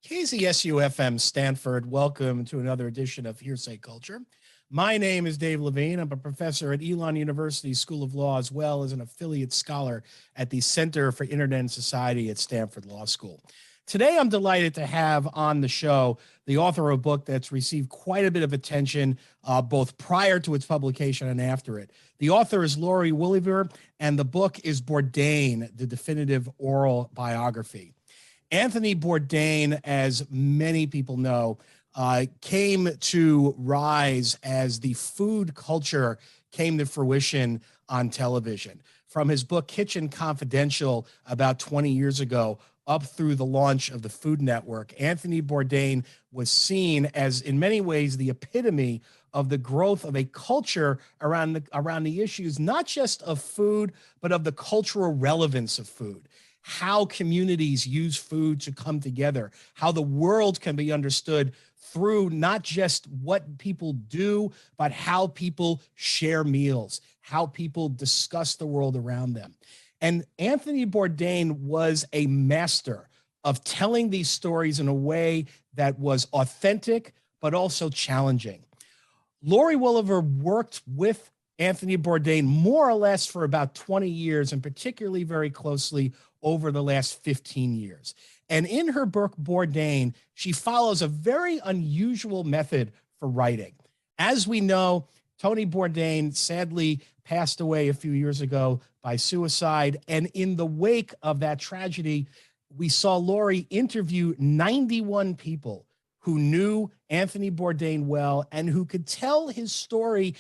KZSU-FM Stanford, welcome to another edition of Hearsay Culture. My name is Dave Levine. I'm a professor at Elon University School of Law, as well as an affiliate scholar at the Center for Internet and Society at Stanford Law School. Today, I'm delighted to have on the show the author of a book that's received quite a bit of attention, both prior to its publication and after it. The author is Laurie Woolever, and the book is Bourdain, the Definitive Oral Biography. Anthony Bourdain, as many people know, came to rise as the food culture came to fruition on television. From his book Kitchen Confidential about 20 years ago up through the launch of the Food Network, Anthony Bourdain was seen as, in many ways, the epitome of the growth of a culture around the issues, not just of food, but of the cultural relevance of food. How communities use food to come together, how the world can be understood through not just what people do, but how people share meals, how people discuss the world around them. And Anthony Bourdain was a master of telling these stories in a way that was authentic, but also challenging. Laurie Woolever worked with Anthony Bourdain more or less for about 20 years, and particularly very closely over the last 15 years. And in her book, Bourdain, she follows a very unusual method for writing. As we know, Tony Bourdain sadly passed away a few years ago by suicide. And in the wake of that tragedy, we saw Laurie interview 91 people who knew Anthony Bourdain well and who could tell his story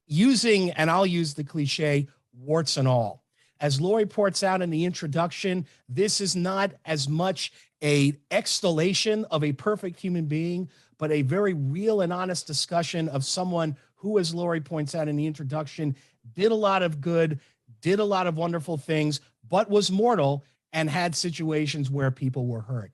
using, and I'll use the cliche, warts and all. As Laurie points out in the introduction, this is not as much an extolation of a perfect human being, but a very real and honest discussion of someone who, as Laurie points out in the introduction, did a lot of good, did a lot of wonderful things, but was mortal and had situations where people were hurt.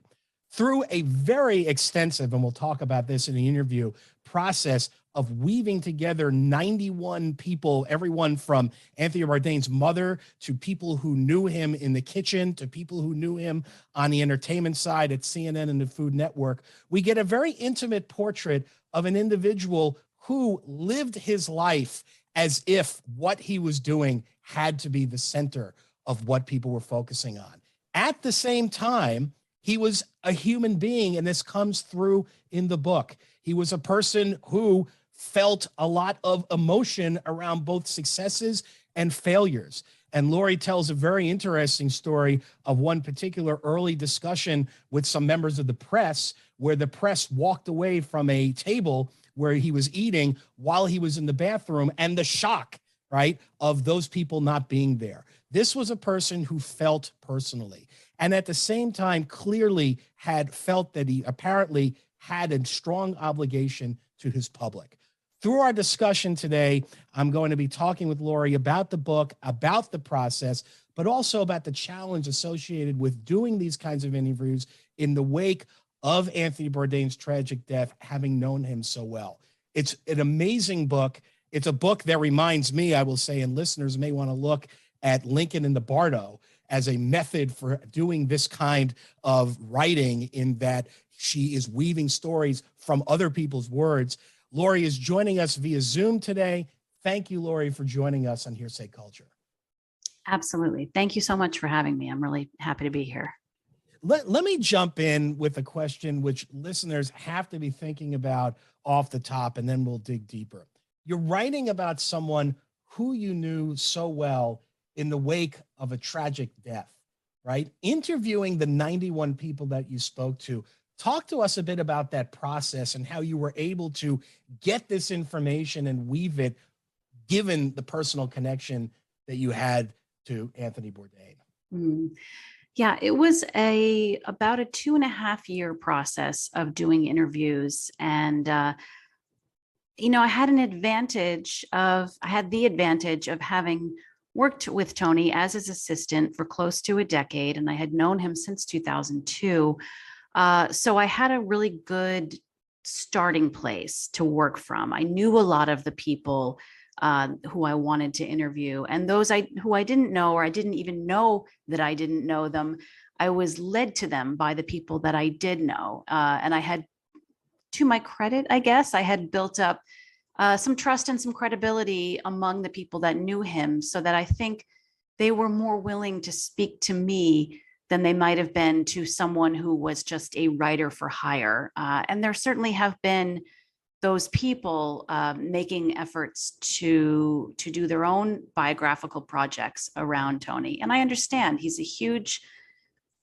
Through a very extensive, and we'll talk about this in the interview, process of weaving together 91 people, everyone from Anthony Bourdain's mother to people who knew him in the kitchen to people who knew him on the entertainment side at CNN and the Food Network, we get a very intimate portrait of an individual who lived his life as if what he was doing had to be the center of what people were focusing on. At the same time, he was a human being, and this comes through in the book. He was a person who felt a lot of emotion around both successes and failures. And Laurie tells a very interesting story of one particular early discussion with some members of the press, where the press walked away from a table where he was eating while he was in the bathroom, and the shock, right, of those people not being there. This was a person who felt personally, and at the same time clearly had felt that he apparently had a strong obligation to his public. Through our discussion today, I'm going to be talking with Laurie about the book, about the process, but also about the challenge associated with doing these kinds of interviews in the wake of Anthony Bourdain's tragic death, having known him so well. It's an amazing book. It's a book that reminds me, I will say, and listeners may want to look at Lincoln and the Bardo as a method for doing this kind of writing, in that she is weaving stories from other people's words. Laurie is joining us via Zoom today. Thank you, Laurie, for joining us on Hearsay Culture. Absolutely. Thank you so much for having me. I'm really happy to be here. Let me jump in with a question which listeners have to be thinking about off the top, and then we'll dig deeper. You're writing about someone who you knew so well in the wake of a tragic death, right? Interviewing the 91 people that you spoke to. Talk to us a bit about that process and how you were able to get this information and weave it, given the personal connection that you had to Anthony Bourdain. Yeah, it was about a 2.5-year process of doing interviews. And, I had the advantage of having worked with Tony as his assistant for close to a decade, and I had known him since 2002. So I had a really good starting place to work from. I knew a lot of the people who I wanted to interview, and those who I didn't know, or I didn't even know that I didn't know them, I was led to them by the people that I did know. And I had, to my credit, I guess, I had built up some trust and some credibility among the people that knew him, so that I think they were more willing to speak to me than they might have been to someone who was just a writer for hire. And there certainly have been those people making efforts to do their own biographical projects around Tony. And I understand he's a huge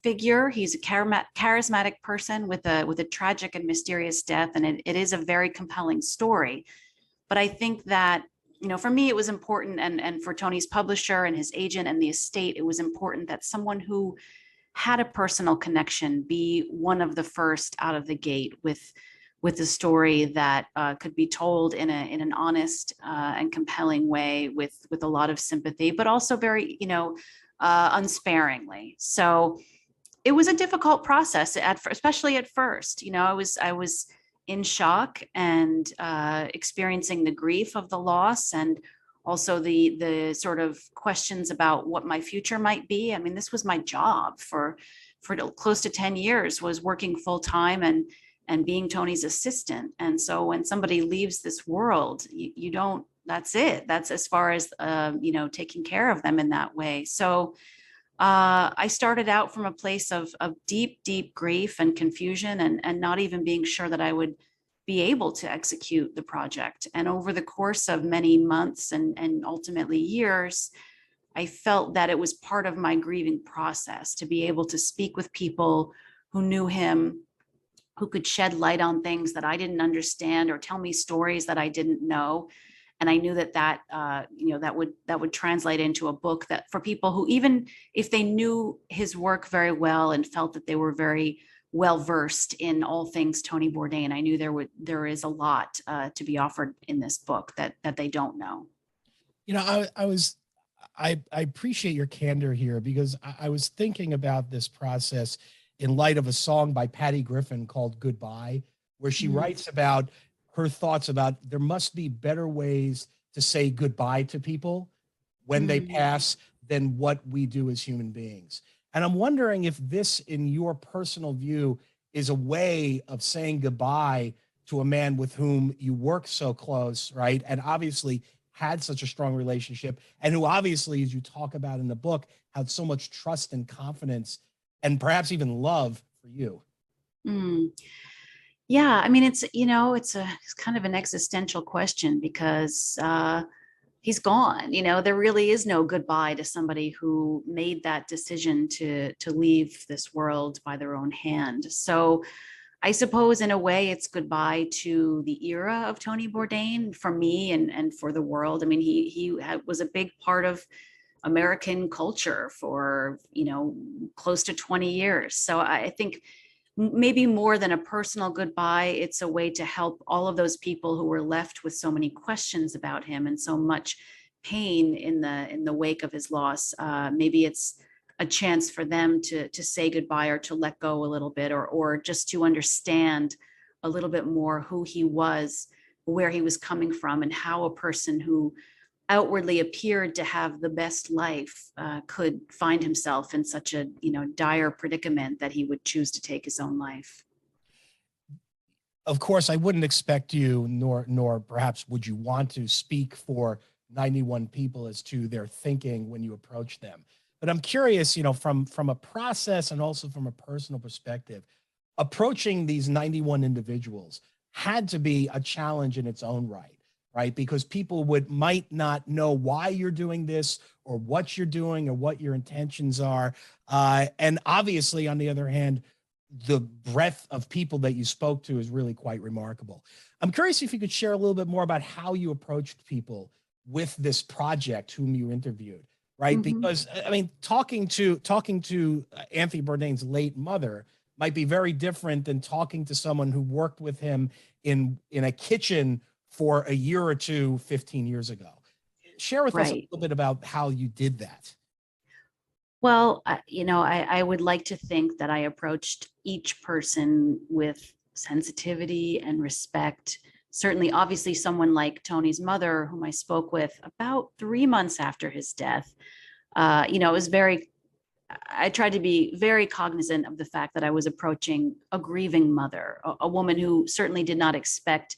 figure. He's a charismatic person with a tragic and mysterious death, and it is a very compelling story. But I think that, for me, it was important, and for Tony's publisher and his agent and the estate, it was important that someone who had a personal connection be one of the first out of the gate with a story that could be told in an honest and compelling way, with a lot of sympathy, but also very, unsparingly. So it was a difficult process, especially at first. I was in shock and experiencing the grief of the loss, and also the sort of questions about what my future might be. I mean, this was my job for close to 10 years, was working full time and being Tony's assistant. And so when somebody leaves this world, you don't, that's it. That's as far as, taking care of them in that way. So I started out from a place of deep, deep grief and confusion, and not even being sure that I would be able to execute the project. And over the course of many months and ultimately years, I felt that it was part of my grieving process to be able to speak with people who knew him, who could shed light on things that I didn't understand, or tell me stories that I didn't know. And I knew that would translate into a book that, for people who, even if they knew his work very well and felt that they were very well versed in all things Tony Bourdain, I knew there is a lot to be offered in this book that they don't know. I appreciate your candor here, because I was thinking about this process in light of a song by Patty Griffin called Goodbye, where she writes about her thoughts about there must be better ways to say goodbye to people when they pass than what we do as human beings. And I'm wondering if this, in your personal view, is a way of saying goodbye to a man with whom you work so close, right? And obviously had such a strong relationship, and who obviously, as you talk about in the book, had so much trust and confidence and perhaps even love for you. Yeah, I mean, it's kind of an existential question, because he's gone. There really is no goodbye to somebody who made that decision to leave this world by their own hand. So I suppose in a way it's goodbye to the era of Tony Bourdain for me and for the world. I mean, he was a big part of American culture for, close to 20 years. So I think maybe more than a personal goodbye, it's a way to help all of those people who were left with so many questions about him and so much pain in the wake of his loss. Maybe it's a chance for them to say goodbye, or to let go a little bit, or just to understand a little bit more who he was, where he was coming from, and how a person who outwardly appeared to have the best life could find himself in such a dire predicament that he would choose to take his own life. Of course, I wouldn't expect you, nor perhaps would you want to speak for 91 people as to their thinking when you approach them. But I'm curious, from a process and also from a personal perspective, approaching these 91 individuals had to be a challenge in its own right? Because people might not know why you're doing this, or what you're doing, or what your intentions are. And obviously, on the other hand, the breadth of people that you spoke to is really quite remarkable. I'm curious if you could share a little bit more about how you approached people with this project whom you interviewed, right? Because I mean, talking to Anthony Bourdain's late mother might be very different than talking to someone who worked with him in a kitchen for a year or two 15 years ago. Share with us a little bit about how you did that. Well, I would like to think that I approached each person with sensitivity and respect. Certainly, obviously, someone like Tony's mother, whom I spoke with about 3 months after his death, it was very I tried to be very cognizant of the fact that I was approaching a grieving mother, a woman who certainly did not expect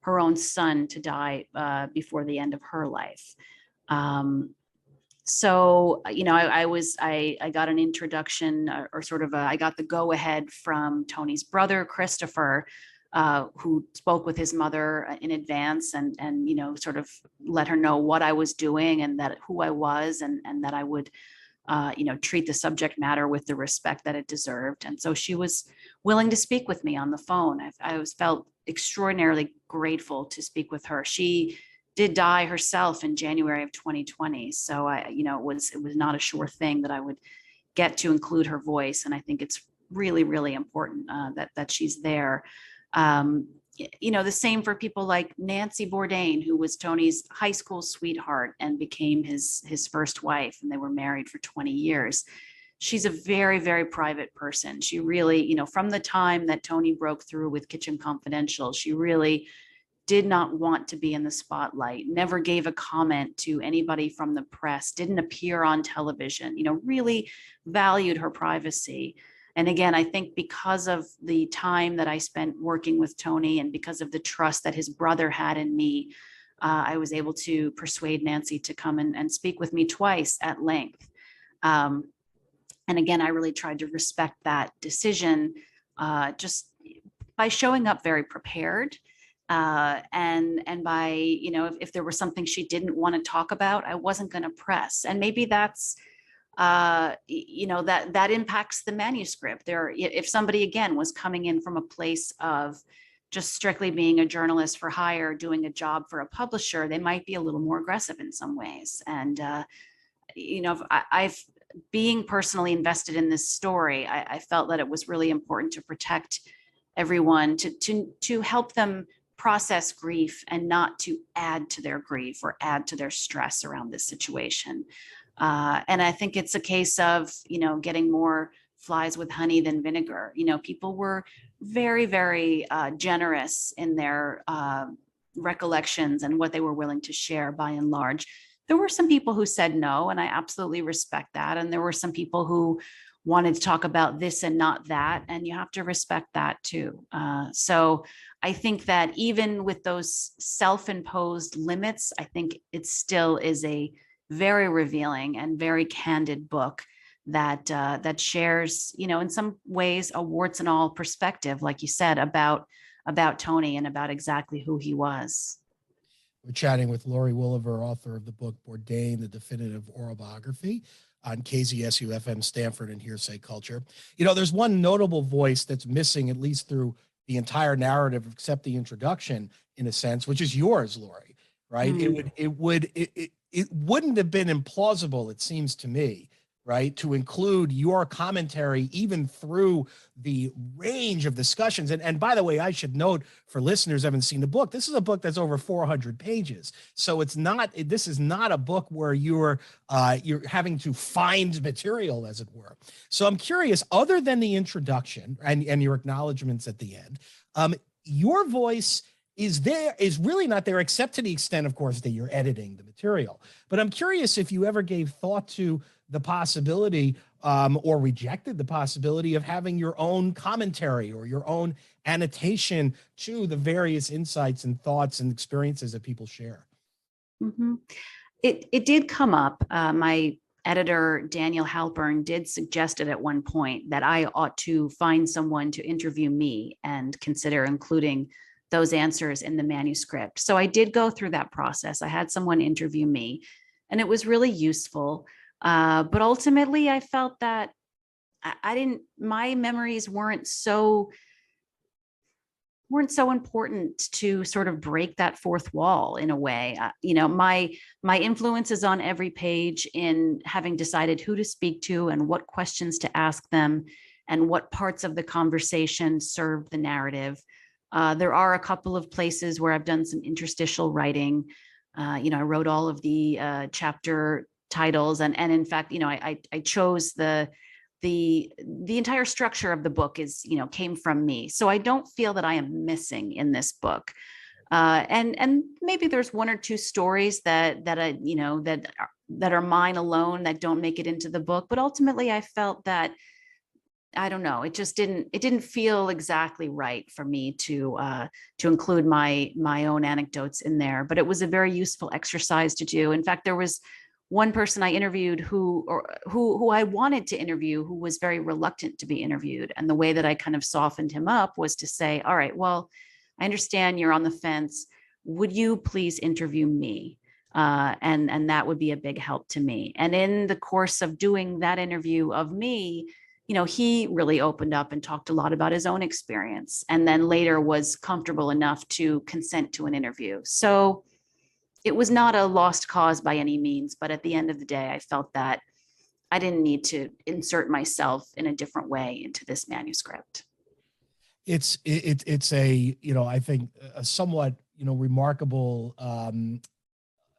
her own son to die before the end of her life. So, I got an introduction or sort of I got the go ahead from Tony's brother, Christopher, who spoke with his mother in advance and, sort of let her know what I was doing and that who I was and that I would, treat the subject matter with the respect that it deserved. And so she was willing to speak with me on the phone. I was felt extraordinarily grateful to speak with her. She did die herself in January of 2020. So it was not a sure thing that I would get to include her voice. And I think it's really, really important that she's there. The same for people like Nancy Bourdain, who was Tony's high school sweetheart and became his first wife, and they were married for 20 years. She's a very, very private person. She really, from the time that Tony broke through with Kitchen Confidential, she really did not want to be in the spotlight, never gave a comment to anybody from the press, didn't appear on television, really valued her privacy. And again, I think because of the time that I spent working with Tony and because of the trust that his brother had in me, I was able to persuade Nancy to come and speak with me twice at length. And again, I really tried to respect that decision just by showing up very prepared. And by, if there was something she didn't want to talk about, I wasn't going to press. And maybe that's, that impacts the manuscript. If somebody, again, was coming in from a place of just strictly being a journalist for hire, doing a job for a publisher, they might be a little more aggressive in some ways. And, I've being personally invested in this story, I felt that it was really important to protect everyone, to help them process grief and not to add to their grief or add to their stress around this situation. And I think it's a case of, getting more flies with honey than vinegar. People were very, very generous in their recollections and what they were willing to share by and large. There were some people who said no, and I absolutely respect that. And there were some people who wanted to talk about this and not that, and you have to respect that too. So I think that even with those self-imposed limits, I think it still is a very revealing and very candid book that shares, in some ways, a warts and all perspective, like you said, about Tony and about exactly who he was. We're chatting with Laurie Woolever, author of the book Bourdain, the Definitive Oral Biography, on KZSU-FM, Stanford, and Hearsay Culture. There's one notable voice that's missing, at least through the entire narrative, except the introduction, in a sense, which is yours, Laurie, right? Mm. It wouldn't have been implausible, it seems to me, right, to include your commentary even through the range of discussions. And by the way, I should note for listeners who haven't seen the book, this is a book that's over 400 pages. So this is not a book where you're having to find material, as it were. So I'm curious, other than the introduction and your acknowledgments at the end, your voice is really not there, except to the extent, of course, that you're editing the material. But I'm curious if you ever gave thought to the possibility or rejected the possibility of having your own commentary or your own annotation to the various insights and thoughts and experiences that people share. Mm-hmm. It did come up. My editor, Daniel Halpern, did suggest it at one point that I ought to find someone to interview me and consider including those answers in the manuscript. So I did go through that process. I had someone interview me, and it was really useful. But ultimately, I felt that my memories weren't so important to sort of break that fourth wall in a way. My influence is on every page in having decided who to speak to and what questions to ask them and what parts of the conversation serve the narrative. There are a couple of places where I've done some interstitial writing. I wrote all of the chapter titles, and in fact, I chose the entire structure of the book came from me. So I don't feel that I am missing in this book. And maybe there's one or two stories that that are mine alone that don't make it into the book. But ultimately I felt that, I don't know, it didn't feel exactly right for me to include my own anecdotes in there, but it was a very useful exercise to do. In fact, there was one person I interviewed who I wanted to interview, who was very reluctant to be interviewed. And the way that I kind of softened him up was to say, all right, well, I understand you're on the fence. Would you please interview me? And that would be a big help to me. And in the course of doing that interview of me, he really opened up and talked a lot about his own experience, and then later was comfortable enough to consent to an interview. So it was not a lost cause by any means, but at the end of the day, I felt that I didn't need to insert myself in a different way into this manuscript. It's a, I think a somewhat, remarkable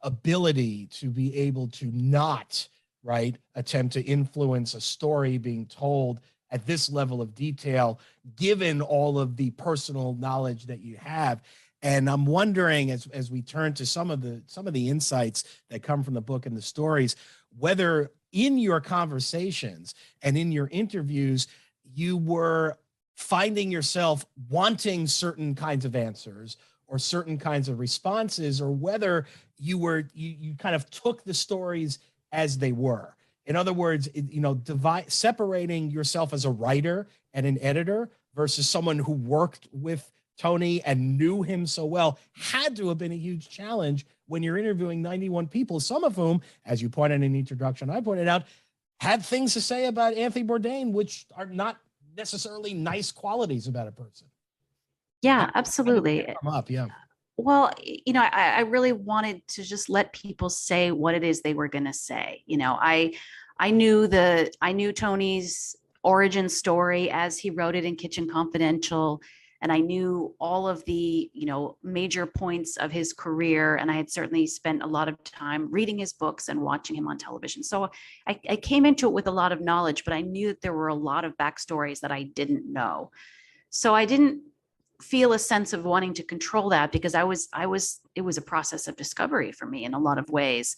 ability to be able to not, right, attempt to influence a story being told at this level of detail, given all of the personal knowledge that you have. And I'm wondering, as we turn to some of the insights that come from the book and the stories, whether in your conversations and in your interviews, you were finding yourself wanting certain kinds of answers or certain kinds of responses, or whether you kind of took the stories as they were. In other words, separating yourself as a writer and an editor versus someone who worked with Tony and knew him so well had to have been a huge challenge when you're interviewing 91 people, some of whom, as you pointed in the introduction, I pointed out, had things to say about Anthony Bourdain, which are not necessarily nice qualities about a person. Yeah, absolutely. Come up, yeah. Well, I really wanted to just let people say what it is they were going to say. I knew Tony's origin story as he wrote it in Kitchen Confidential, and I knew all of the, major points of his career. And I had certainly spent a lot of time reading his books and watching him on television. So I came into it with a lot of knowledge, but I knew that there were a lot of backstories that I didn't know. So I didn't feel a sense of wanting to control that, because it was a process of discovery for me in a lot of ways.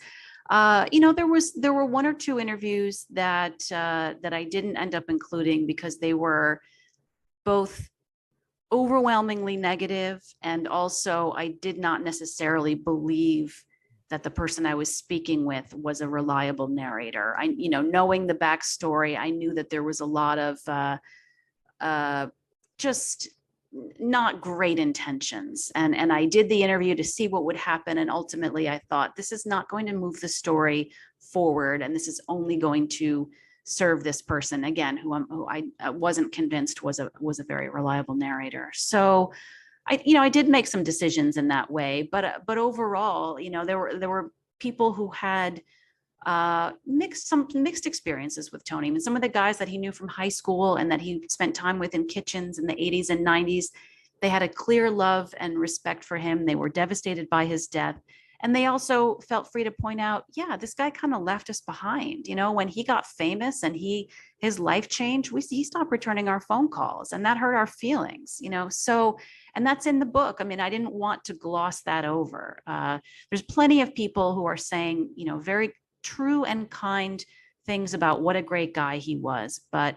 There were one or two interviews that I didn't end up including because they were both overwhelmingly negative, and also I did not necessarily believe that the person I was speaking with was a reliable narrator. Knowing the backstory, I knew that there was a lot of just not great intentions. And I did the interview to see what would happen. And ultimately I thought, this is not going to move the story forward. And this is only going to serve this person, again, who I wasn't convinced was a very reliable narrator. So I did make some decisions in that way, but overall, there were people who had mixed experiences with Tony. I mean, some of the guys that he knew from high school and that he spent time with in kitchens in the 80s and 90s, they had a clear love and respect for him. They were devastated by his death. And they also felt free to point out, yeah, this guy kind of left us behind. When he got famous and his life changed, he stopped returning our phone calls, and that hurt our feelings, So, and that's in the book. I mean, I didn't want to gloss that over. There's plenty of people who are saying, very true and kind things about what a great guy he was. But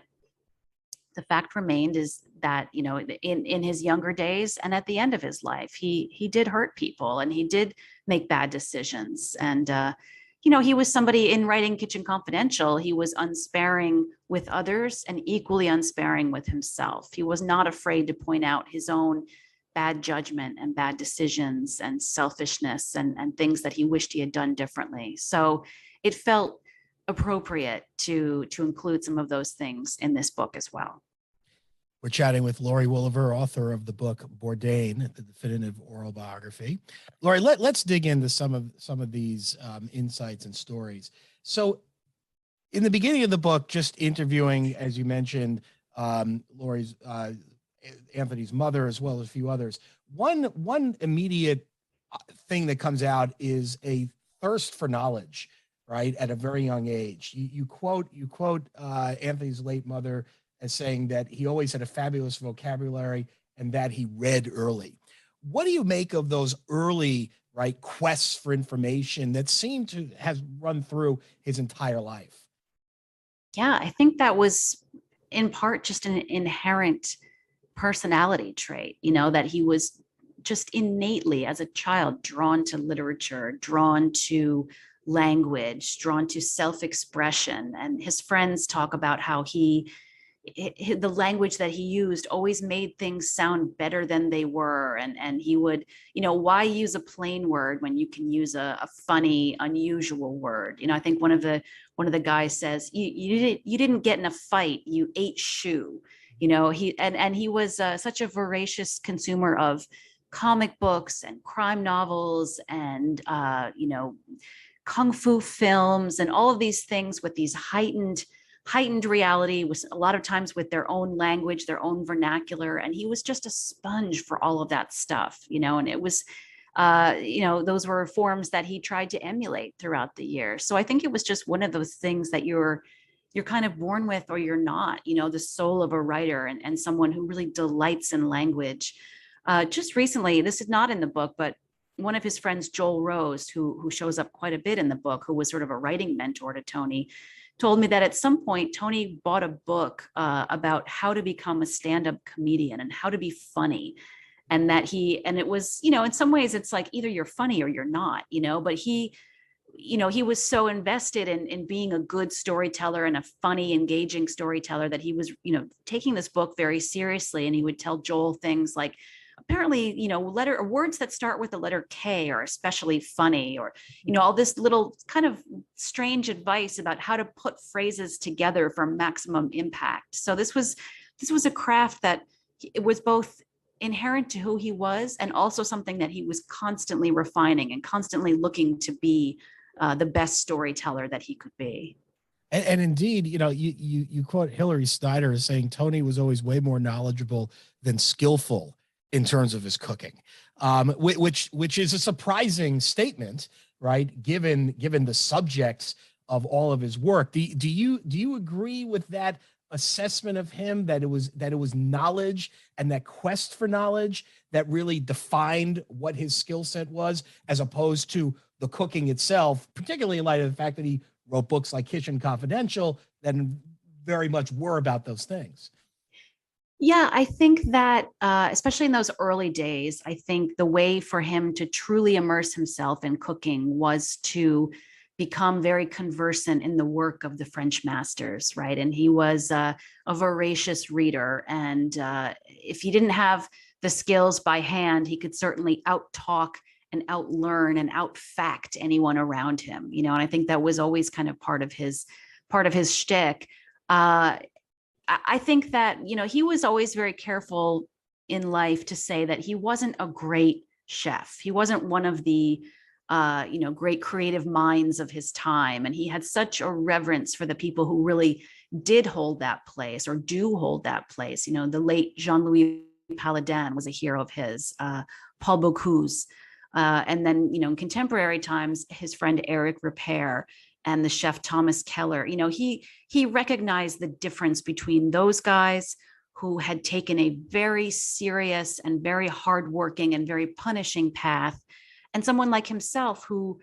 the fact remained is that, in his younger days and at the end of his life, he did hurt people and he did make bad decisions. And, he was somebody, in writing Kitchen Confidential, he was unsparing with others and equally unsparing with himself. He was not afraid to point out his own bad judgment and bad decisions and selfishness and things that he wished he had done differently. So it felt appropriate to include some of those things in this book as well. We're chatting with Laurie Woolever, author of the book Bourdain, the Definitive Oral Biography. Laurie, let's dig into some of these insights and stories. So in the beginning of the book, just interviewing, as you mentioned, Laurie's Anthony's mother, as well as a few others. One immediate thing that comes out is a thirst for knowledge, right, at a very young age. You quote Anthony's late mother as saying that he always had a fabulous vocabulary and that he read early. What do you make of those early right, quests for information that seem to has run through his entire life. Yeah, I think that was in part just an inherent personality trait, that he was just innately as a child drawn to literature, drawn to language, drawn to self-expression. And his friends talk about how the language that he used always made things sound better than they were. And he would, why use a plain word when you can use a funny, unusual word? I think one of the guys says, you didn't get in a fight, you ate shoe. He was such a voracious consumer of comic books and crime novels and kung fu films and all of these things with these heightened reality, with a lot of times with their own language, their own vernacular. And he was just a sponge for all of that stuff, and it was, those were forms that he tried to emulate throughout the years. So I think it was just one of those things that you're kind of born with or you're not, the soul of a writer and someone who really delights in language. Just recently, this is not in the book, but one of his friends, Joel Rose, who shows up quite a bit in the book, who was sort of a writing mentor to Tony, told me that at some point Tony bought a book about how to become a stand-up comedian and how to be funny. And it was, in some ways it's like either you're funny or you're not, but he was so invested in being a good storyteller and a funny, engaging storyteller that he was, taking this book very seriously. And he would tell Joel things like, apparently, words that start with the letter K are especially funny, or, all this little kind of strange advice about how to put phrases together for maximum impact. So this was a craft that it was both inherent to who he was and also something that he was constantly refining and constantly looking to be the best storyteller that he could be. And indeed, you quote Hillary Snyder as saying Tony was always way more knowledgeable than skillful in terms of his cooking, which is a surprising statement, right? Given the subjects of all of his work. Do you agree with that assessment of him, that it was knowledge and that quest for knowledge that really defined what his skill set was, as opposed to the cooking itself, particularly in light of the fact that he wrote books like Kitchen Confidential that very much were about those things? Yeah, I think that especially in those early days, I think the way for him to truly immerse himself in cooking was to become very conversant in the work of the French masters, right? And he was a voracious reader. And if he didn't have the skills by hand, he could certainly out-talk and out-learn and out-fact anyone around him, and I think that was always kind of part of his shtick. I think that, he was always very careful in life to say that he wasn't a great chef. He wasn't one of the, great creative minds of his time. And he had such a reverence for the people who really did hold that place or do hold that place. The late Jean-Louis Paladin was a hero of his, Paul Bocuse. And then, in contemporary times, his friend Eric Ripert and the chef Thomas Keller, he recognized the difference between those guys who had taken a very serious and very hardworking and very punishing path, and someone like himself who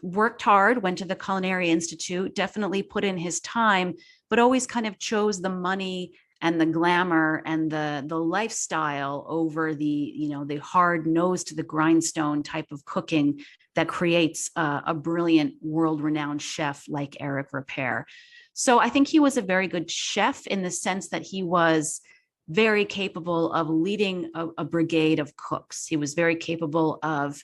worked hard, went to the Culinary Institute, definitely put in his time, but always kind of chose the money and the glamour and the lifestyle over the hard nose to the grindstone type of cooking that creates a brilliant world-renowned chef like Eric Ripert. So I think he was a very good chef in the sense that he was very capable of leading a brigade of cooks. He was very capable of,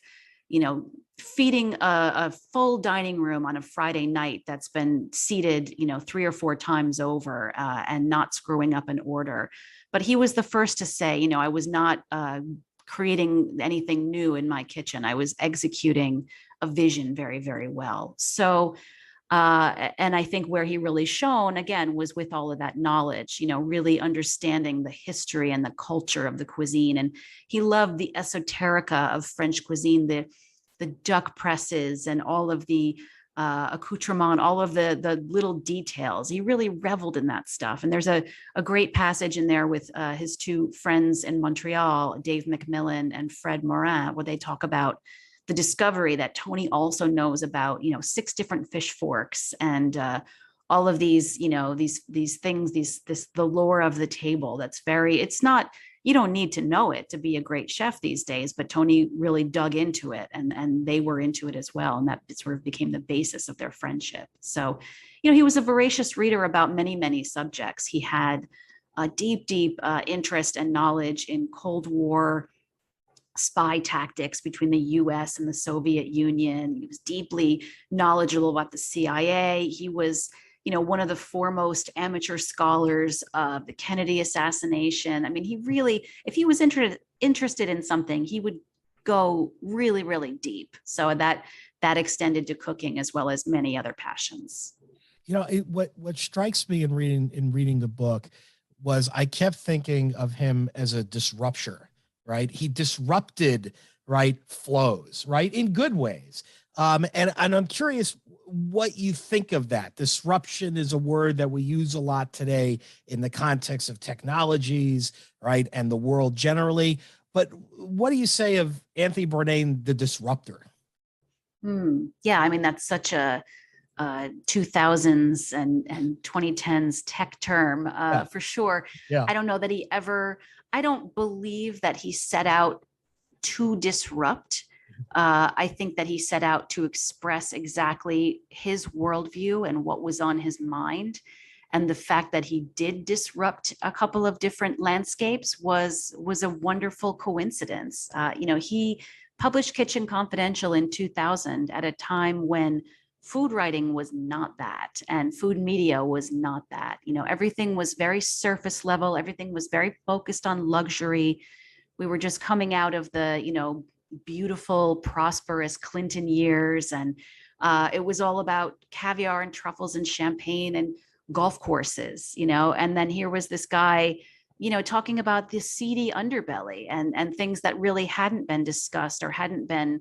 feeding a full dining room on a Friday night that's been seated, 3 or 4 times over and not screwing up an order. But he was the first to say, I was not creating anything new in my kitchen. I was executing a vision very, very well. So, and I think where he really shone, again, was with all of that knowledge, really understanding the history and the culture of the cuisine. And he loved the esoterica of French cuisine, the duck presses and all of the accoutrement, all of the little details. He really reveled in that stuff. And there's a great passage in there with his 2 friends in Montreal, Dave McMillan and Fred Morin, where they talk about the discovery that Tony also knows about, 6 different fish forks and all of these, these things, the lore of the table. It's not, you don't need to know it to be a great chef these days, but Tony really dug into it and they were into it as well. And that sort of became the basis of their friendship. So, he was a voracious reader about many, many subjects. He had a deep interest and knowledge in Cold War spy tactics between the US and the Soviet Union. He was deeply knowledgeable about the CIA. He was, one of the foremost amateur scholars of the Kennedy assassination. I mean, he really, if he was interested in something, he would go really, really deep. So that extended to cooking as well as many other passions. What strikes me in reading the book was I kept thinking of him as a disruptor, right? He disrupted, right, flows, right, in good ways. And I'm curious what you think of that. Disruption is a word that we use a lot today in the context of technologies, right, and the world generally. But what do you say of Anthony Bourdain, the disruptor? Yeah, I mean, that's such a 2000s and 2010s tech term for sure. Yeah. I don't know that I don't believe that he set out to disrupt. I think that he set out to express exactly his worldview and what was on his mind. And the fact that he did disrupt a couple of different landscapes was a wonderful coincidence. He published Kitchen Confidential in 2000 at a time when food writing was not that, and food media was not that. Everything was very surface level. Everything was very focused on luxury. We were just coming out of the, beautiful, prosperous Clinton years. And it was all about caviar and truffles and champagne and golf courses, and then here was this guy, talking about the seedy underbelly and things that really hadn't been discussed or hadn't been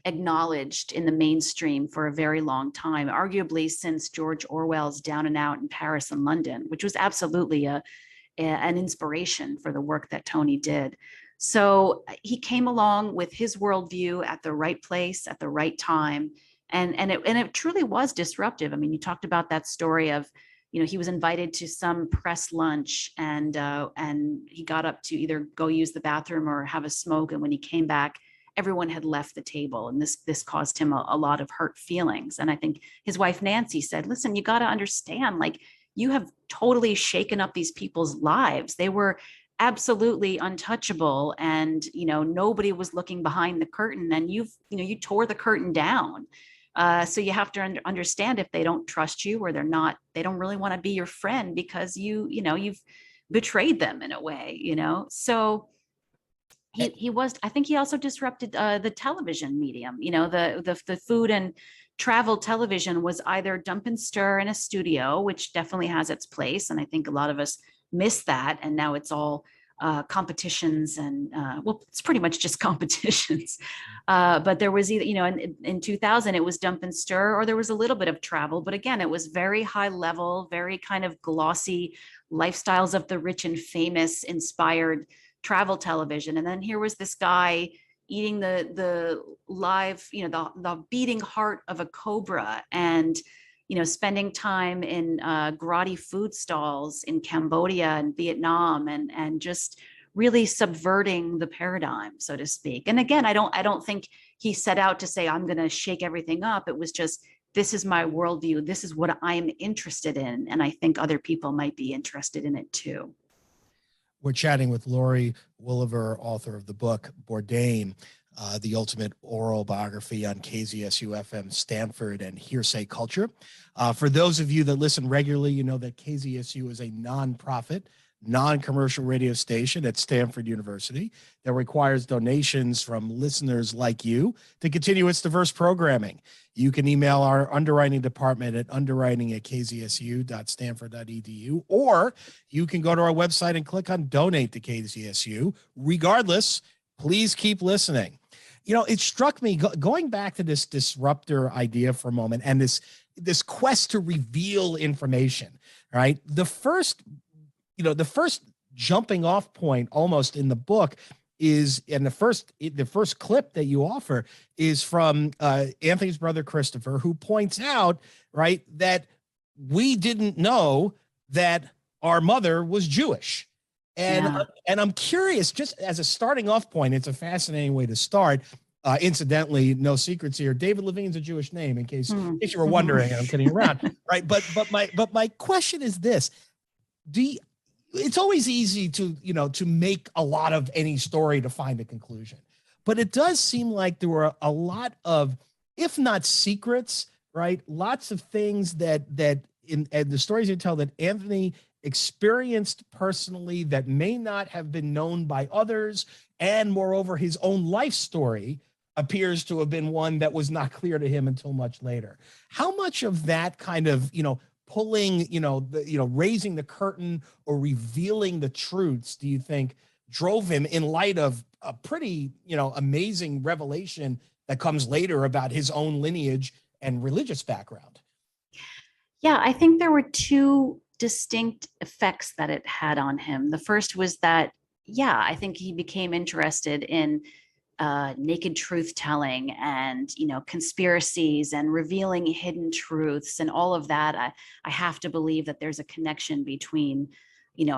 acknowledged in the mainstream for a very long time, arguably since George Orwell's Down and Out in Paris and London, which was absolutely an inspiration for the work that Tony did. So he came along with his worldview at the right place at the right time. And it truly was disruptive. I mean, you talked about that story of, he was invited to some press lunch and he got up to either go use the bathroom or have a smoke. And when he came back, everyone had left the table, and this caused him a lot of hurt feelings. And I think his wife Nancy said, listen, you got to understand, like, you have totally shaken up these people's lives. They were absolutely untouchable, and nobody was looking behind the curtain, and you tore the curtain down. So you have to understand if they don't trust you, or they don't really want to be your friend because you've betrayed them in a way. So I think he also disrupted the television medium. The food and travel television was either dump and stir in a studio, which definitely has its place. And I think a lot of us miss that. And now it's all competitions and it's pretty much just competitions. But there was either, in 2000, it was dump and stir, or there was a little bit of travel. But again, it was very high level, very kind of glossy lifestyles of the rich and famous inspired travel television. And then here was this guy eating the live, the beating heart of a cobra, and spending time in grotty food stalls in Cambodia and Vietnam, and just really subverting the paradigm, so to speak. And again, I don't think he set out to say, I'm going to shake everything up. It was just, this is my worldview. This is what I'm interested in. And I think other people might be interested in it too. We're chatting with Laurie Woolever, author of the book Bourdain, the ultimate oral biography on KZSU-FM, Stanford, and Hearsay Culture. For those of you that listen regularly, you know that KZSU is a nonprofit, non-commercial radio station at Stanford University that requires donations from listeners like you to continue its diverse programming. You can email our underwriting department at underwriting@kzsu.stanford.edu, or you can go to our website and click on donate to KZSU. Regardless, please keep listening. It struck me going back to this disruptor idea for a moment, and this quest to reveal information, right? The first jumping off point almost in the book is, and the first clip that you offer is from Anthony's brother Christopher, who points out, right, that we didn't know that our mother was Jewish. And I'm curious, just as a starting off point, it's a fascinating way to start. Incidentally, no secrets here. David Levine's a Jewish name, in case you were wondering, and I'm kidding around, right? But my question is this: it's always easy to make a lot of any story to find a conclusion, but it does seem like there were a lot of, if not secrets, right? Lots of things that in the stories you tell that Anthony experienced personally that may not have been known by others, and moreover, his own life story appears to have been one that was not clear to him until much later. How much of that kind of, pulling, raising the curtain or revealing the truths do you think drove him, in light of a pretty, amazing revelation that comes later about his own lineage and religious background? Yeah, I think there were two distinct effects that it had on him. The first was that, I think he became interested in naked truth telling and, conspiracies and revealing hidden truths and all of that. I have to believe that there's a connection between,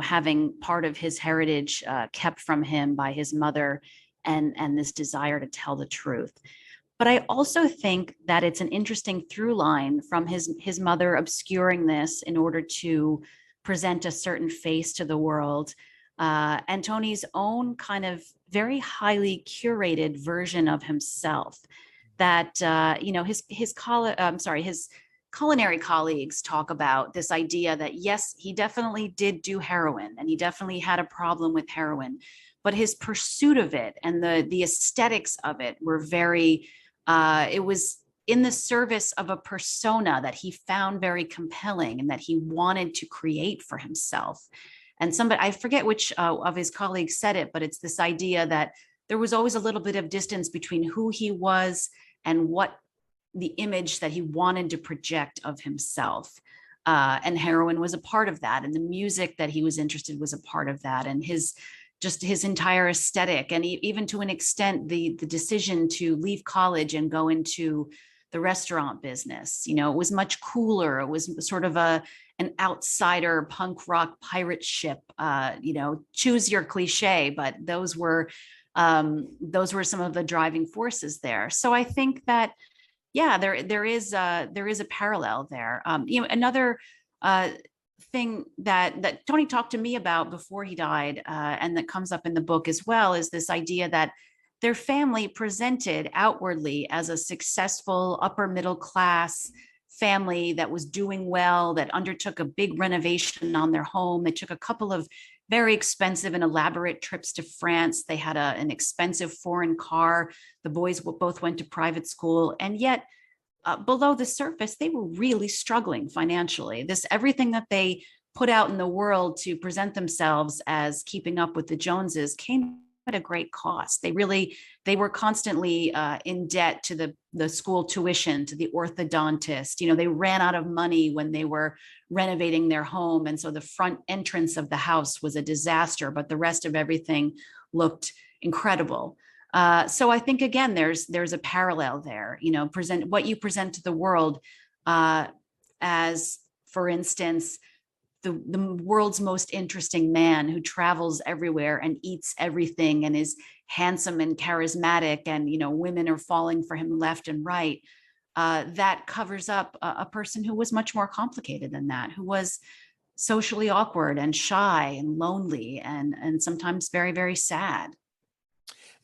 having part of his heritage kept from him by his mother and this desire to tell the truth. But I also think that it's an interesting through line from his mother obscuring this in order to present a certain face to the world, and Tony's own kind of very highly curated version of himself that, his culinary colleagues talk about this idea that, yes, he definitely did do heroin and he definitely had a problem with heroin, but his pursuit of it and the aesthetics of it were very, it was in the service of a persona that he found very compelling and that he wanted to create for himself. And I forget which of his colleagues said it, but it's this idea that there was always a little bit of distance between who he was and what the image that he wanted to project of himself. And heroin was a part of that. And the music that he was interested was a part of that. And his entire aesthetic, and even to an extent, the decision to leave college and go into the restaurant business, it was much cooler. It was sort of an outsider punk rock pirate ship, choose your cliche, but those were some of the driving forces there. So I think that, there is a parallel there. Another thing that Tony talked to me about before he died, and that comes up in the book as well, is this idea that their family presented outwardly as a successful upper middle class family that was doing well, that undertook a big renovation on their home. They took a couple of very expensive and elaborate trips to France. They had an expensive foreign car. The boys both went to private school. And yet, below the surface, they were really struggling financially. Everything that they put out in the world to present themselves as keeping up with the Joneses came at a great cost. They were constantly in debt to the school tuition, to the orthodontist. They ran out of money when they were renovating their home. And so the front entrance of the house was a disaster, but the rest of everything looked incredible. So I think, again, there's a parallel there. Present what you present to the world as, for instance, the world's most interesting man who travels everywhere and eats everything and is handsome and charismatic, and women are falling for him left and right. That covers up a person who was much more complicated than that, who was socially awkward and shy and lonely and sometimes very, very sad.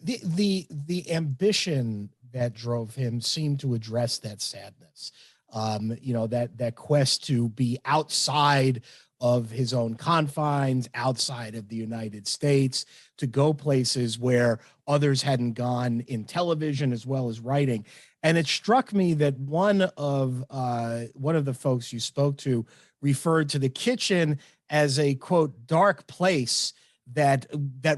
The ambition that drove him seemed to address that sadness. That quest to be outside of his own confines, outside of the United States, to go places where others hadn't gone in television as well as writing. And it struck me that one of the folks you spoke to referred to the kitchen as a, quote, dark place that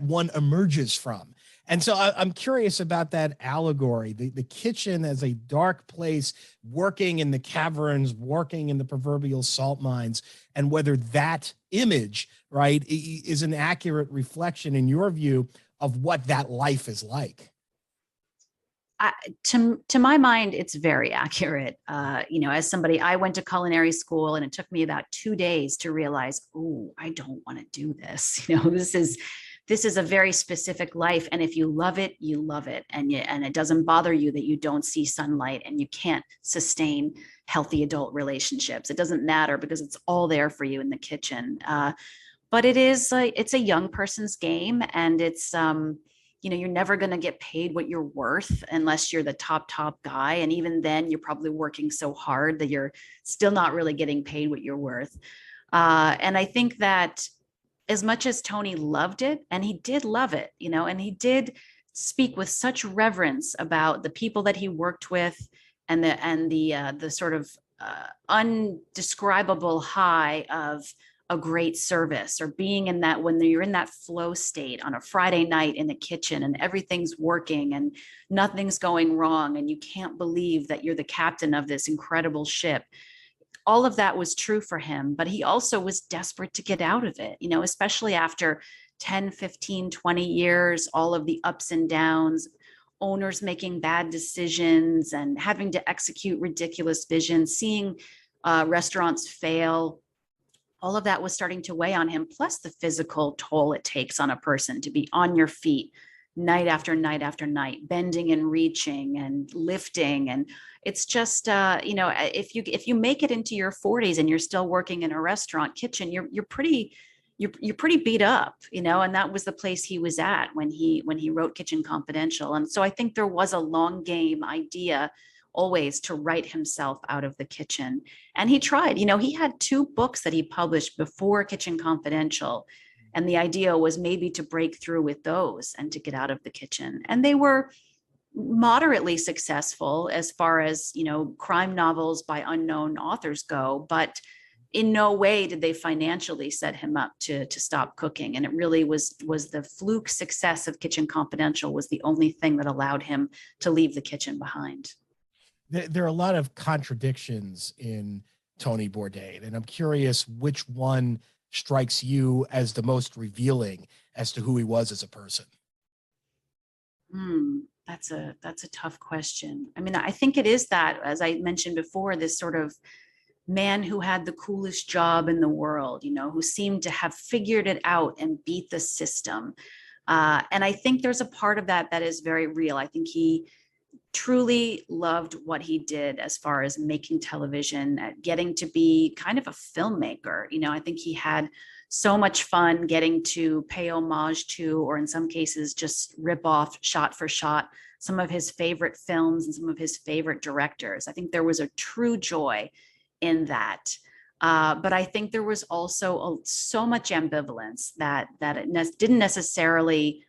one emerges from. And so I'm curious about that allegory, the kitchen as a dark place, working in the caverns, working in the proverbial salt mines, and whether that image, right, is an accurate reflection, in your view, of what that life is like. To my mind, it's very accurate. As somebody, I went to culinary school, and it took me about 2 days to realize, oh, I don't want to do this. This is a very specific life, and if you love it, you love it, and it doesn't bother you that you don't see sunlight and you can't sustain healthy adult relationships. It doesn't matter because it's all there for you in the kitchen. But it's a young person's game, and it's you're never going to get paid what you're worth unless you're the top guy. And even then, you're probably working so hard that you're still not really getting paid what you're worth. And I think that as much as Tony loved it, and he did love it, and he did speak with such reverence about the people that he worked with, and the sort of undescribable high of a great service, or being in that, when you're in that flow state on a Friday night in the kitchen and everything's working and nothing's going wrong and you can't believe that you're the captain of this incredible ship. All of that was true for him, but he also was desperate to get out of it, especially after 10, 15, 20 years, all of the ups and downs, owners making bad decisions and having to execute ridiculous visions, seeing restaurants fail. All of that was starting to weigh on him, plus the physical toll it takes on a person to be on your feet night after night after night, bending and reaching and lifting. And it's just, if you make it into your 40s and you're still working in a restaurant kitchen, you're pretty beat up, and that was the place he was at when he wrote Kitchen Confidential. And so I think there was a long game idea always to write himself out of the kitchen. And he tried, he had 2 books that he published before Kitchen Confidential. And the idea was maybe to break through with those and to get out of the kitchen. And they were moderately successful as far as, crime novels by unknown authors go, but in no way did they financially set him up to stop cooking. And it really was the fluke success of Kitchen Confidential was the only thing that allowed him to leave the kitchen behind. There are a lot of contradictions in Tony Bourdain, and I'm curious which one strikes you as the most revealing as to who he was as a person. That's a tough question. I mean, I think it is that, as I mentioned before, this sort of man who had the coolest job in the world, who seemed to have figured it out and beat the system. And I think there's a part of that is very real. I think he truly loved what he did as far as making television, getting to be kind of a filmmaker. I think he had so much fun getting to pay homage to, or in some cases just rip off shot for shot, some of his favorite films and some of his favorite directors. I think there was a true joy in that. But I think there was also so much ambivalence that it didn't necessarily,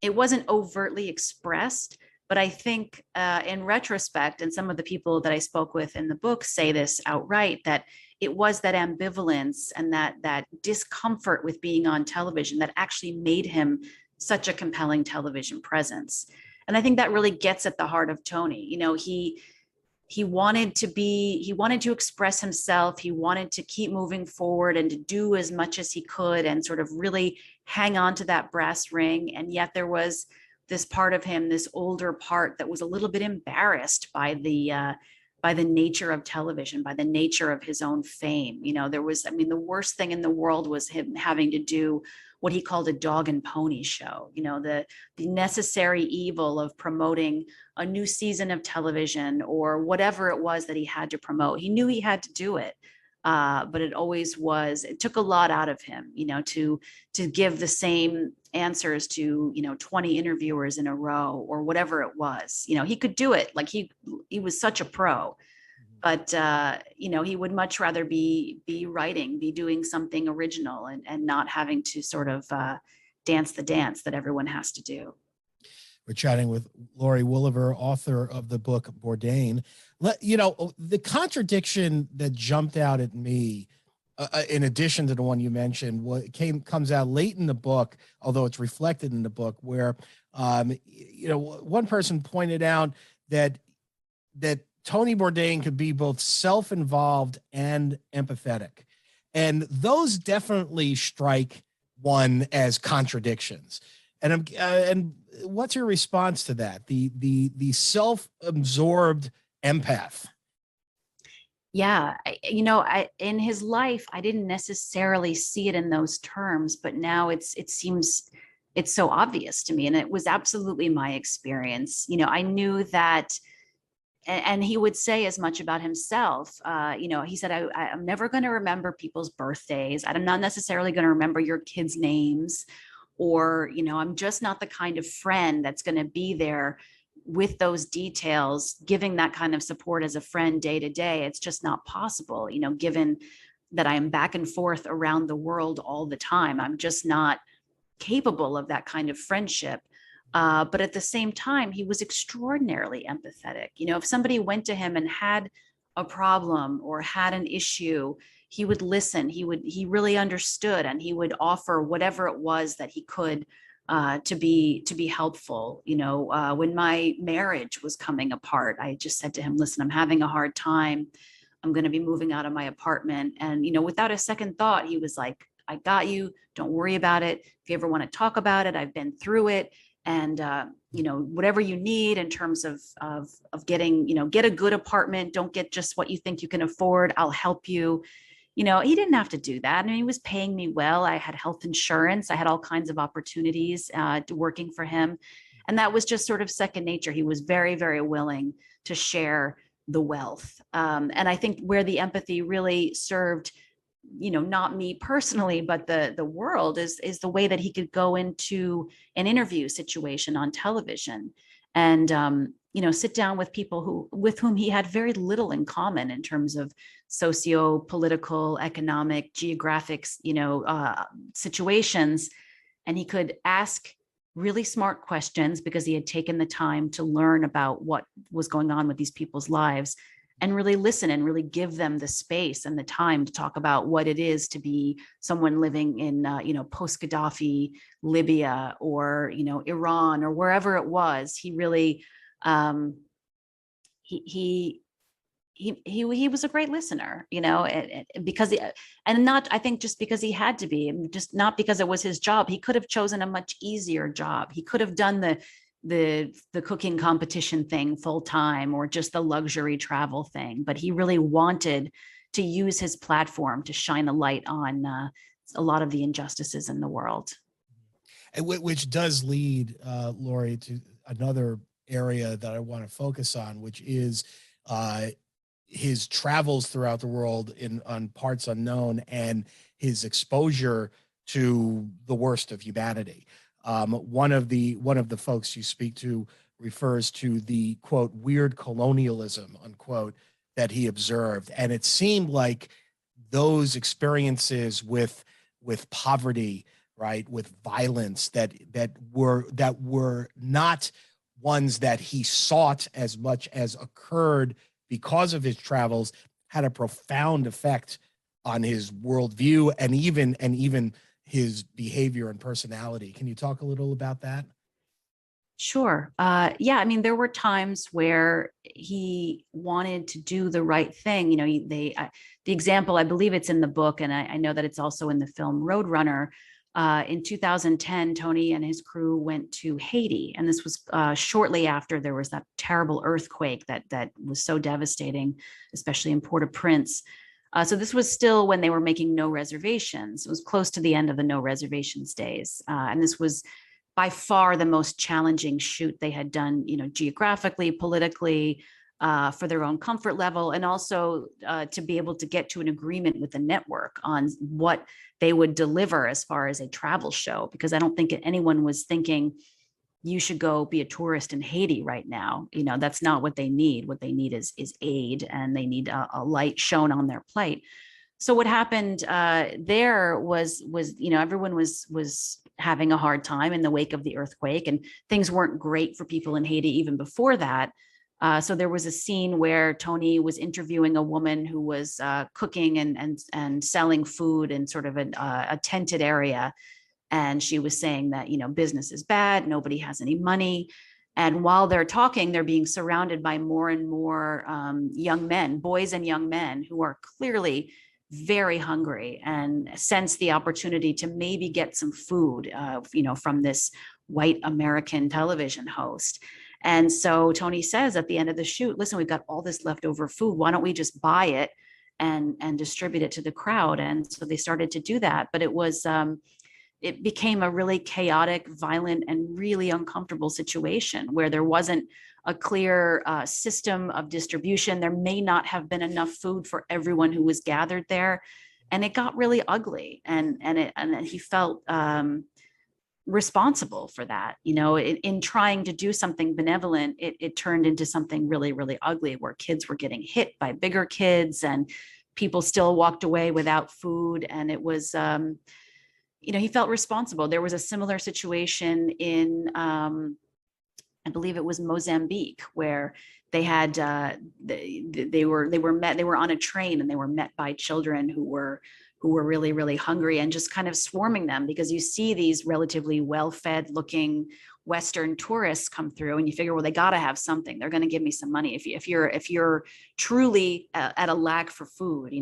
it wasn't overtly expressed. But I think in retrospect, and some of the people that I spoke with in the book say this outright, that it was that ambivalence and that discomfort with being on television that actually made him such a compelling television presence. And I think that really gets at the heart of Tony. He wanted to express himself. He wanted to keep moving forward and to do as much as he could and sort of really hang on to that brass ring. And yet there was this part of him, this older part, that was a little bit embarrassed by the nature of television, by the nature of his own fame. The worst thing in the world was him having to do what he called a dog and pony show, the necessary evil of promoting a new season of television or whatever it was that he had to promote. He knew he had to do it. But it took a lot out of him, to give the same answers to, 20 interviewers in a row or whatever it was. He could do it. Like he was such a pro, but, he would much rather be writing, be doing something original and not having to sort of dance the dance that everyone has to do. We're chatting with Laurie Woolever, author of the book Bourdain. The contradiction that jumped out at me, in addition to the one you mentioned, comes out late in the book, although it's reflected in the book, where one person pointed out that Tony Bourdain could be both self-involved and empathetic, and those definitely strike one as contradictions. And what's your response to that? The self-absorbed empath. Yeah, in his life, I didn't necessarily see it in those terms, but now it seems it's so obvious to me, and it was absolutely my experience. I knew that, and he would say as much about himself. He said, I'm never going to remember people's birthdays. I'm not necessarily going to remember your kids' names, or I'm just not the kind of friend that's going to be there with those details, giving that kind of support as a friend day to day. It's just not possible, given that I am back and forth around the world all the time. I'm just not capable of that kind of friendship. But at the same time, he was extraordinarily empathetic. If somebody went to him and had a problem or had an issue, he would listen. He really understood, and he would offer whatever it was that he could to be helpful. When my marriage was coming apart, I just said to him, listen, I'm having a hard time. I'm going to be moving out of my apartment. And, without a second thought, he was like, I got you. Don't worry about it. If you ever want to talk about it, I've been through it. And, whatever you need in terms of getting, get a good apartment. Don't get just what you think you can afford. I'll help you. He didn't have to do that. I mean, he was paying me well. I had health insurance. I had all kinds of opportunities working for him. And that was just sort of second nature. He was very, very willing to share the wealth. And I think where the empathy really served, not me personally, but the world, is the way that he could go into an interview situation on television and, sit down with people with whom he had very little in common in terms of socio-political, economic, geographic, situations. And he could ask really smart questions because he had taken the time to learn about what was going on with these people's lives, and really listen and really give them the space and the time to talk about what it is to be someone living in, post-Gaddafi Libya, or, Iran, or wherever it was. He really, he was a great listener, because, and not, I think, just because he had to be, just not because it was his job. He could have chosen a much easier job. He could have done the cooking competition thing full time, or just the luxury travel thing. But he really wanted to use his platform to shine a light on a lot of the injustices in the world. Which does lead, Laurie, to another area that I want to focus on, which is his travels throughout the world on Parts Unknown, and his exposure to the worst of humanity. One of the folks you speak to refers to the, quote, weird colonialism, unquote, that he observed. And it seemed like those experiences with poverty, right, with violence, that were not ones that he sought as much as occurred because of his travels, had a profound effect on his worldview and even his behavior and personality. Can you talk a little about that? Sure. Yeah, I mean, there were times where he wanted to do the right thing. The example, I believe it's in the book, and I know that it's also in the film Roadrunner. In 2010, Tony and his crew went to Haiti, and this was shortly after there was that terrible earthquake that was so devastating, especially in Port-au-Prince. So this was still when they were making no reservations. It was close to the end of the no reservations days, and this was by far the most challenging shoot they had done, geographically, politically, for their own comfort level, and also to be able to get to an agreement with the network on what they would deliver as far as a travel show, because I don't think anyone was thinking you should go be a tourist in Haiti right now. That's not what they need. What they need is aid, and they need a light shown on their plate. So what happened there was everyone was having a hard time in the wake of the earthquake, and things weren't great for people in Haiti even before that. So there was a scene where Tony was interviewing a woman who was cooking and selling food in sort of a tented area. And she was saying that, business is bad, nobody has any money. And while they're talking, they're being surrounded by more and more young men, boys and young men, who are clearly very hungry and sense the opportunity to maybe get some food, from this white American television host. And so Tony says at the end of the shoot, listen, we've got all this leftover food. Why don't we just buy it and distribute it to the crowd? And so they started to do that. But it became a really chaotic, violent, and really uncomfortable situation where there wasn't a clear system of distribution. There may not have been enough food for everyone who was gathered there. And it got really ugly. And he felt responsible for that. In trying to do something benevolent, it turned into something really, really ugly where kids were getting hit by bigger kids and people still walked away without food. And it was, he felt responsible. There was a similar situation in, I believe it was Mozambique, where they had they were on a train and they were met by children who were really, really hungry and just kind of swarming them, because you see these relatively well-fed looking Western tourists come through and you figure, well, they got to have something. They're going to give me some money. If you're truly at a lack for food,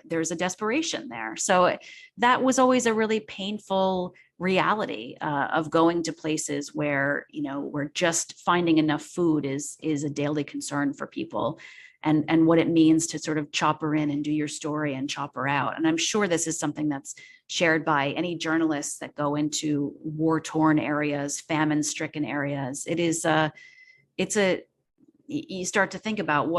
there's a desperation there. So that was always a really painful reality of going to places where, where just finding enough food is a daily concern for people. And what it means to sort of chop her in and do your story and chop her out. And I'm sure this is something that's shared by any journalists that go into war-torn areas, famine-stricken areas. You start to think about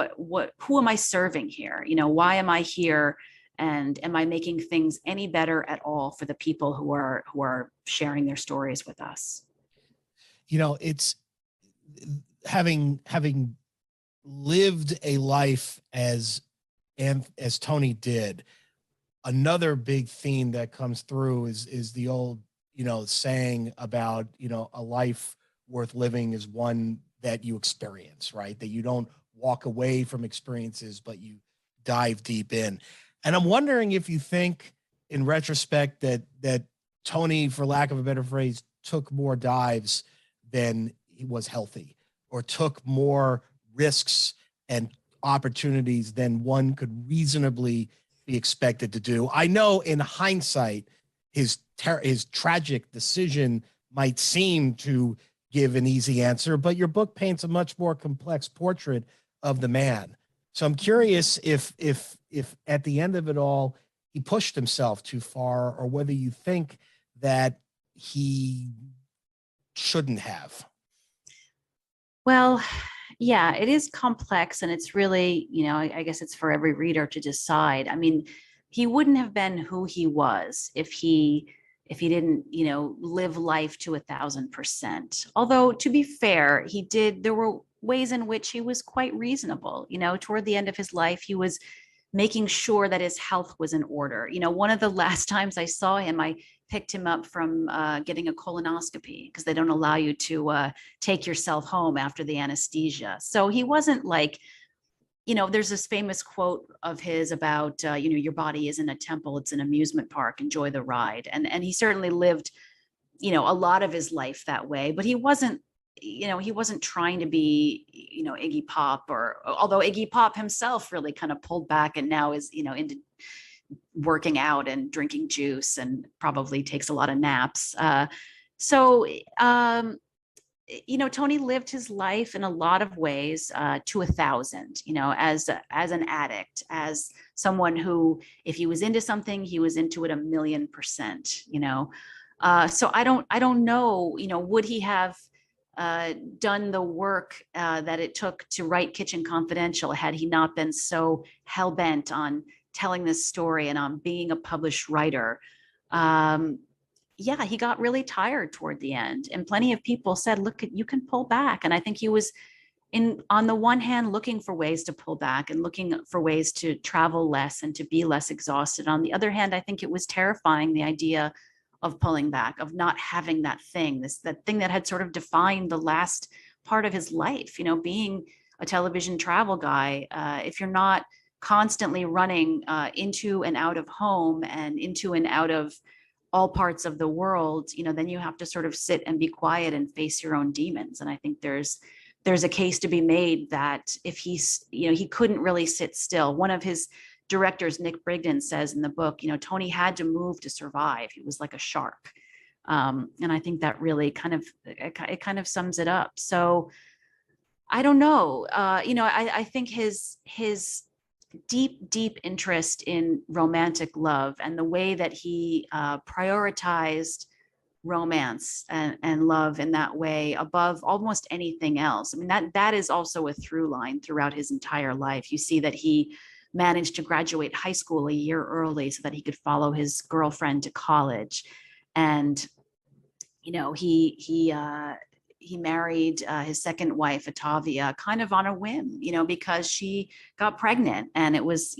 who am I serving here? Why am I here? And am I making things any better at all for the people who are sharing their stories with us? It's having lived a life as Tony did. Another big theme that comes through is the old, saying about, a life worth living is one that you experience, right? That you don't walk away from experiences, but you dive deep in. And I'm wondering if you think in retrospect that Tony, for lack of a better phrase, took more dives than he was healthy, or took more risks and opportunities than one could reasonably be expected to do. I know in hindsight, his tragic decision might seem to give an easy answer, but your book paints a much more complex portrait of the man. So I'm curious if at the end of it all, he pushed himself too far, or whether you think that he shouldn't have. Well, yeah, it is complex, and it's really, I guess it's for every reader to decide. I mean, he wouldn't have been who he was if he didn't, live life to 1,000%. Although, to be fair, there were ways in which he was quite reasonable. Toward the end of his life, he was making sure that his health was in order. One of the last times I saw him, I picked him up from getting a colonoscopy, because they don't allow you to take yourself home after the anesthesia. So he wasn't like, there's this famous quote of his about, your body isn't a temple, it's an amusement park, enjoy the ride. And he certainly lived, a lot of his life that way, but he wasn't trying to be, Iggy Pop, although Iggy Pop himself really kind of pulled back and now is, into working out and drinking juice and probably takes a lot of naps. Tony lived his life in a lot of ways to 1,000, as an addict, as someone who, if he was into something, he was into it 1,000,000%, so I don't know, would he have done the work that it took to write Kitchen Confidential had he not been so hell-bent on telling this story and on being a published writer? He got really tired toward the end, and plenty of people said, look, you can pull back. And I think he was on the one hand, looking for ways to pull back and looking for ways to travel less and to be less exhausted. On the other hand, I think it was terrifying, the idea of pulling back, of not having that thing that had sort of defined the last part of his life, being a television travel guy. If you're not constantly running into and out of home and into and out of all parts of the world, then you have to sort of sit and be quiet and face your own demons. And I think there's a case to be made that if he couldn't really sit still. One of his directors, Nick Brigden, says in the book, Tony had to move to survive. He was like a shark. And I think that really it kind of sums it up. So I don't know. I think his deep interest in romantic love and the way that he prioritized romance and love in that way above almost anything else. I mean, that is also a through line throughout his entire life. You see that he managed to graduate high school a year early so that he could follow his girlfriend to college. And, he married his second wife, Ottavia, kind of on a whim, because she got pregnant. And it was,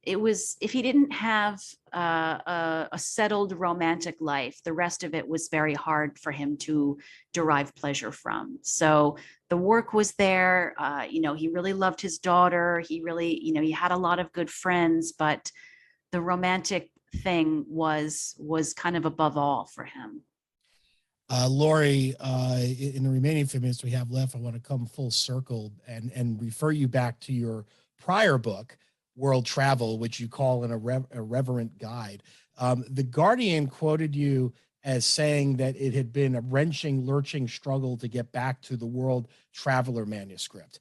if he didn't have a settled romantic life, the rest of it was very hard for him to derive pleasure from. So the work was there. He really loved his daughter. He really, he had a lot of good friends, but the romantic thing was kind of above all for him. Laurie, in the remaining few minutes we have left, I want to come full circle and refer you back to your prior book, World Travel, which you call an irreverent guide. The Guardian quoted you as saying that it had been a wrenching, lurching struggle to get back to the World Traveler manuscript.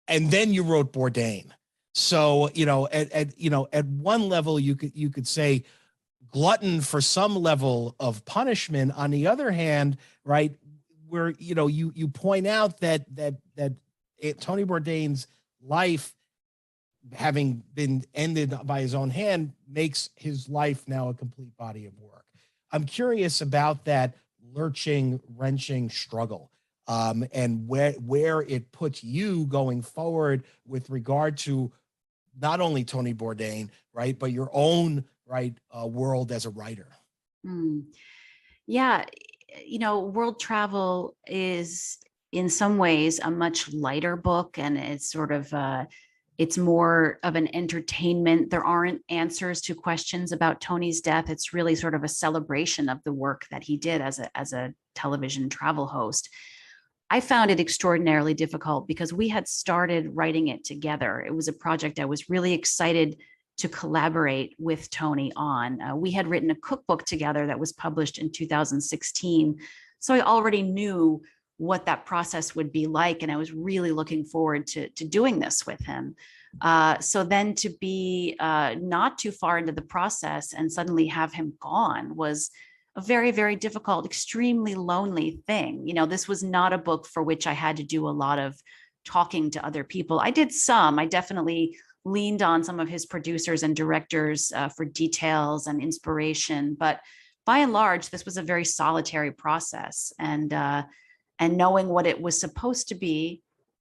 And then you wrote Bourdain. So, at one level you could say glutton for some level of punishment. On the other hand, right, where you point out that Tony Bourdain's life, having been ended by his own hand, makes his life now a complete body of work. I'm curious about that lurching, wrenching struggle, and where it puts you going forward with regard to not only Tony Bourdain, right, but your own world as a writer. Yeah, World Travel is in some ways a much lighter book, and it's sort of it's more of an entertainment. There aren't answers to questions about Tony's death. It's really sort of a celebration of the work that he did as a television travel host. I found it extraordinarily difficult because we had started writing it together. It was a project I was really excited to collaborate with Tony on. We had written a cookbook together that was published in 2016. So I already knew what that process would be like. And I was really looking forward to doing this with him. So then to be not too far into the process and suddenly have him gone was a very, very difficult, extremely lonely thing. This was not a book for which I had to do a lot of talking to other people. I did some. I definitely leaned on some of his producers and directors for details and inspiration. But by and large, this was a very solitary process. And knowing what it was supposed to be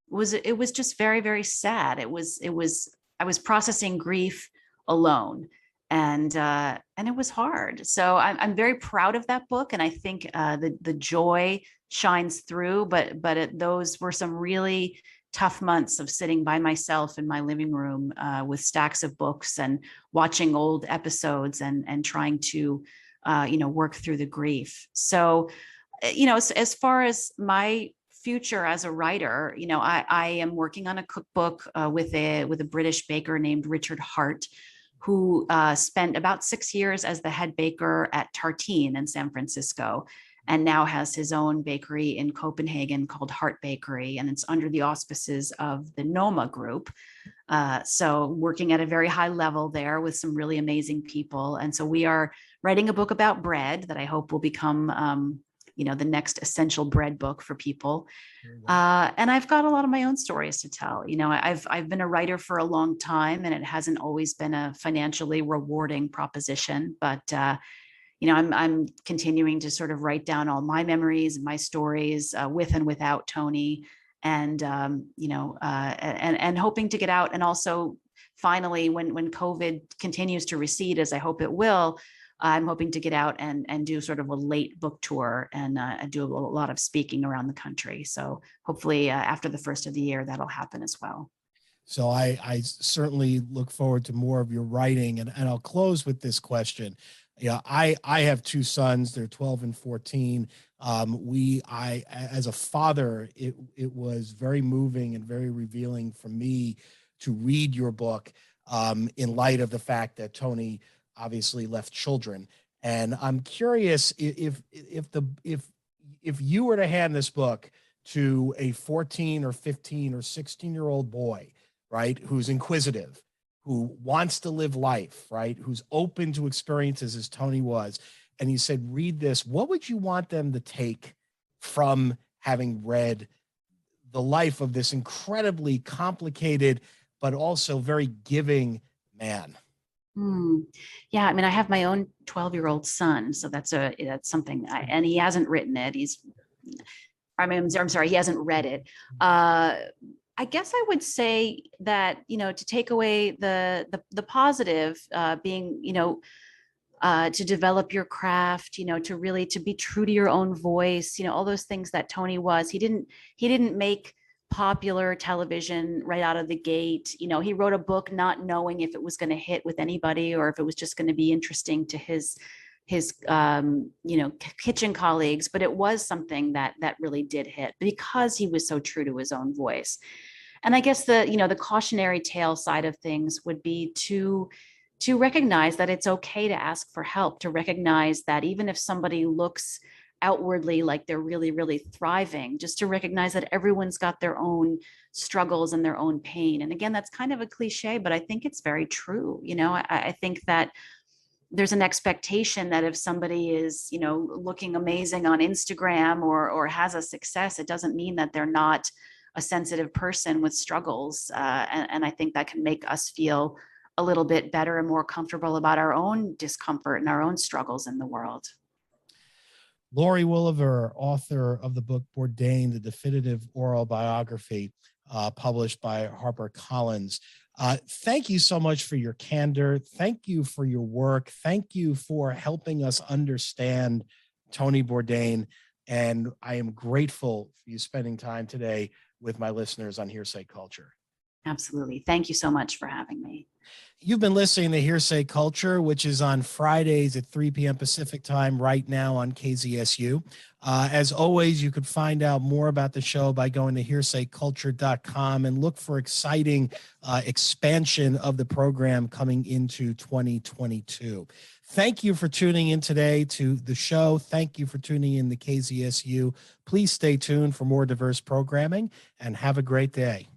it was just very, very sad. I was processing grief alone. And it was hard. So I'm very proud of that book. And I think the joy shines through, but those were some really tough months of sitting by myself in my living room with stacks of books and watching old episodes and trying to, work through the grief. So, as far as my future as a writer, I am working on a cookbook with a British baker named Richard Hart, who spent about 6 years as the head baker at Tartine in San Francisco, and now has his own bakery in Copenhagen called Hart Bakery, and it's under the auspices of the Noma Group. So working at a very high level there with some really amazing people. And so we are writing a book about bread that I hope will become the next essential bread book for people. And I've got a lot of my own stories to tell. I've been a writer for a long time, and it hasn't always been a financially rewarding proposition, but I'm continuing to sort of write down all my memories and my stories with and without Tony, and and hoping to get out. And also finally, when COVID continues to recede, as I hope it will, I'm hoping to get out and do sort of a late book tour and do a lot of speaking around the country. So hopefully after the first of the year, that'll happen as well. So I certainly look forward to more of your writing, and I'll close with this question. I have two sons, they're 12 and 14. As a father, it was very moving and very revealing for me to read your book in light of the fact that Tony obviously left children. And I'm curious if you were to hand this book to a 14 or 15 or 16-year-old boy, right, who's inquisitive, who wants to live life, right, who's open to experiences as Tony was, and you said, read this, what would you want them to take from having read the life of this incredibly complicated, but also very giving man? Yeah, I mean, I have my own 12-year-old son, so that's something, and he hasn't written it. I'm sorry, he hasn't read it. I guess I would say that, to take away the positive, being, to develop your craft, to be true to your own voice, all those things that Tony was. He didn't make popular television right out of the gate. He wrote a book not knowing if it was going to hit with anybody or if it was just going to be interesting to his kitchen colleagues, but it was something that really did hit because he was so true to his own voice. And I guess the cautionary tale side of things would be to recognize that it's okay to ask for help, to recognize that even if somebody looks outwardly like they're really, really thriving, just to recognize that everyone's got their own struggles and their own pain. And again, that's kind of a cliche, but I think it's very true. I think that there's an expectation that if somebody is, looking amazing on Instagram or has a success, it doesn't mean that they're not a sensitive person with struggles. And I think that can make us feel a little bit better and more comfortable about our own discomfort and our own struggles in the world. Laurie Woolever, author of the book Bourdain, the Definitive Oral Biography, published by HarperCollins. Thank you so much for your candor. Thank you for your work. Thank you for helping us understand Tony Bourdain. And I am grateful for you spending time today with my listeners on Hearsay Culture. Absolutely. Thank you so much for having me. You've been listening to Hearsay Culture, which is on Fridays at 3 p.m. Pacific time right now on KZSU. As always, you could find out more about the show by going to hearsayculture.com and look for exciting expansion of the program coming into 2022. Thank you for tuning in today to the show. Thank you for tuning in to KZSU. Please stay tuned for more diverse programming and have a great day.